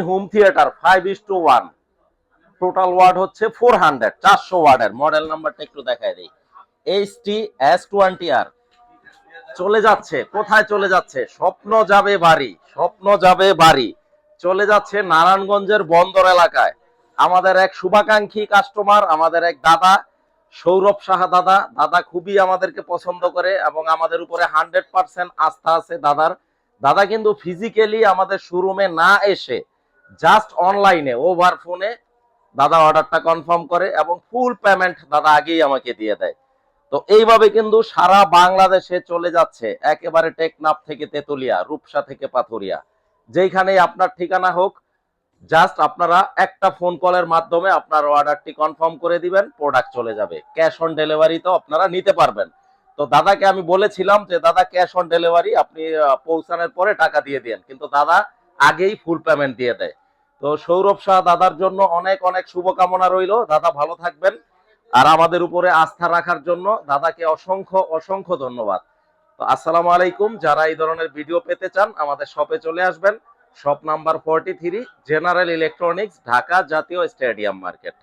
Home theatre 5:1, total watt হচ্ছে 400, 400 ওয়াটের। Model নাম্বারটা একটু দেখায় দিই, HT-S20R। চলে যাচ্ছে কোথায়? চলে যাচ্ছে স্বপ্ন যাবে বাড়ি, স্বপ্ন যাবে বাড়ি। চলে যাচ্ছে নারায়ণগঞ্জের বন্দর এলাকায়। আমাদের এক শুভাকাঙ্ক্ষী কাস্টমার, আমাদের এক দাদা, সৌরভ সাহা দাদা। দাদা খুবই আমাদেরকে পছন্দ করে এবং আমাদের উপরে 100% আস্থা আছে দাদার। দাদা কিন্তু ফিজিক্যালি আমাদের শোরুমে না এসে জাস্ট অনলাইনে ওভার ফোনে দাদা অর্ডারটা কনফার্ম করে এবং ফুল পেমেন্ট দাদা আগেই আমাকে দিয়ে দেয়। তো এইভাবে কিন্তু সারা বাংলাদেশে চলে যাচ্ছে, একেবারে টেকনাফ থেকে তেতুলিয়া, রূপসা থেকে পাথুরিয়া, যেখানেই আপনার ঠিকানা হোক, জাস্ট আপনারা একটা ফোন কলের মাধ্যমে আপনার অর্ডারটি কনফার্ম করে দিবেন, প্রোডাক্ট চলে যাবে। ক্যাশ অন ডেলিভারি তো আপনারা নিতে পারবেন। তো দাদাকে আমি বলেছিলাম যে দাদা ক্যাশ অন ডেলিভারি আপনি পৌঁছানোর পরে টাকা দিয়ে দেন, কিন্তু দাদা আগেই ফুল পেমেন্ট দিয়ে দেয়। তো সৌরভ শাহ দাদার জন্য অনেক অনেক শুভকামনা রইল। দাদা ভালো থাকবেন, আর আমাদের উপরে আস্থা রাখার জন্য দাদাকে অসংখ্য অসংখ্য ধন্যবাদ। তো আসসালামু আলাইকুম। যারা এই ধরনের ভিডিও পেতে চান আমাদের শপে চলে আসবেন। Shop number 43, general electronics, Dhaka জাতীয় স্টেডিয়াম মার্কেট।